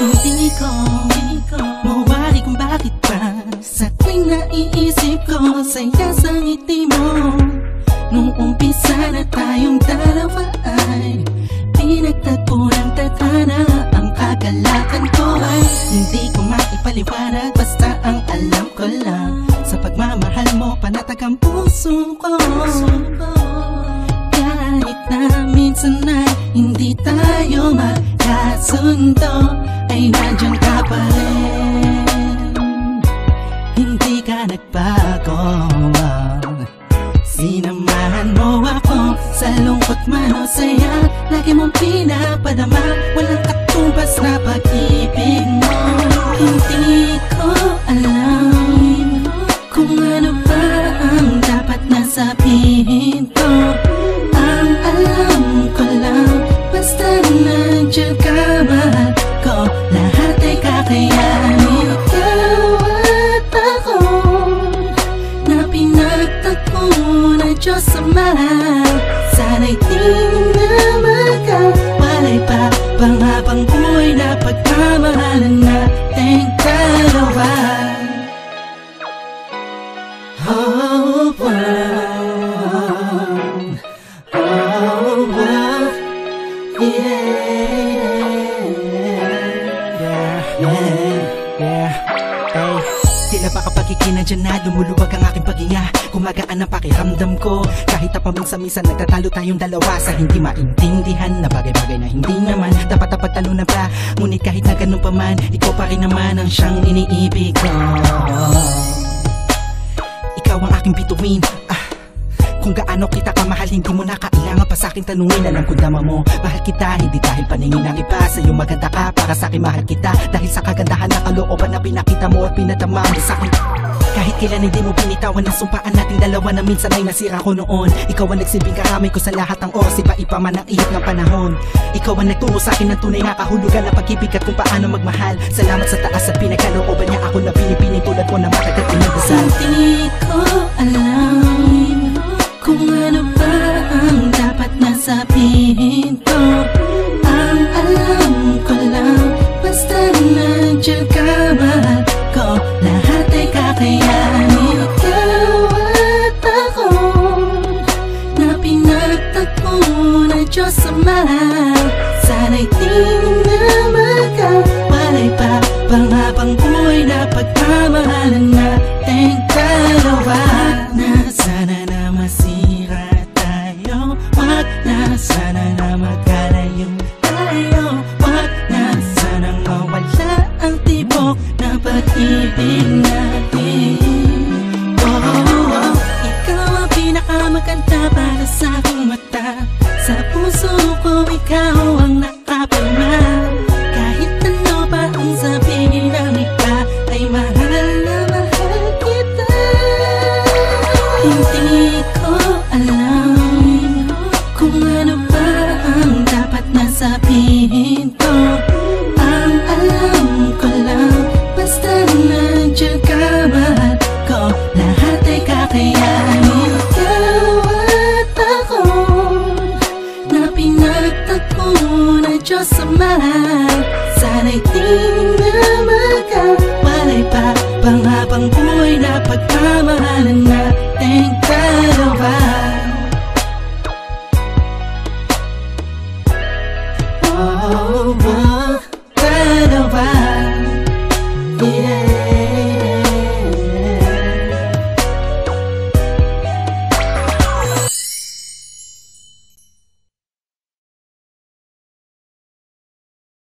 Hindi ko mawari kung bakit ba sa tuwing naiisip ko saya sa ngiti mo. Nung umpisa na tayong dalawa ay pinagtagpo ng tadhana. Ang kagalakan ko ay hindi ko maipaliwanag, basta ang alam ko lang sa pagmamahal mo panatag ang puso ko. Kahit na minsan ay hindi tayo magkasundo, ay nandiyan ka pa rin, hindi ka nagbago. Sinamahan mo ako sa lungkot man o saya, lagi mong pinapadama, walang katumbas na pag-ibig mo. Hindi ko alam kung ano ba ang dapat na sabihin ko. Ang alam ko lang, basta nandiyan ka, mahal ko, lahat ay kakayanin. Ikaw at ako na pinagtagpo ng Diyos Ama, sana'y di na magkawalay pa pang habang buhay na pagmamahalan nating dalawa. Oh, tila ba kapag ikinadyan na lumuluwag ang aking paghinga, gumagaan ang pakiramdam ko. Kahit na paminsan-minsan nagtatalo tayong dalawa sa hindi maintindihan na bagay-bagay na hindi naman dapat na pagtalunan pa. Ngunit kahit na ganun pa man, ikaw pa rin naman ang siyang iniibig ko. Ikaw ang aking bituin, kung gaano kita kamahal, hindi mo na kailangan pa sa'kin tanungin. Alam ko naman mo, mahal kita, hindi dahil paningin ng iba. Sa'yo maganda ka, para sa'kin mahal kita, dahil sa kagandahan na kalooban na pinakita mo at pinatama mo sa'kin. Kahit kailan hindi mo binitawan ang sumpaan nating dalawa na minsan ay nasira ko noon. Ikaw ang nagsilbing karamay ko sa lahat ng oras, iba-iba man ang ihip ng panahon. Ikaw ang nagturo sa'kin ng tunay na kahulugan ng pag-ibig at kung paano magmahal. Salamat sa taas at pinagkalooban niya ako na pinipiling tulad mo na matagal pinagdasal. Hindi ko alam kung ano ba ang dapat na sabihin ko. Ang alam ko lang, basta nandiyan ka, mahal ko, lahat ay kakayanin. Ikaw at ako na pinagtagpo ng Diyos Ama, sana'y di na magkawalay pa pang habang buhay na pagmamahalan nating dalawa. Na sana na masira tayo, wag na sana na magkalayo tayo, wag na sana mawala ang tibok na pag-ibig natin. Ikaw ang pinakamaganda para sa aking mata, sa puso ko ikaw ang nakapalma. Kahit ano pa ang sabihin ng iba, ay mahal na mahal kita. Hindi ko alam kung ano ba ang dapat na sabihin ko. Ang alam ko lang, basta nandiyan ka, mahal ko, lahat ay kakayanin. Ikaw at ako na pinagtagpo ng Diyos Ama, sana'y di na magkawalay pa pang habang buhay na pagmamahalan nating dalawa. Oh, dalawa, yeah.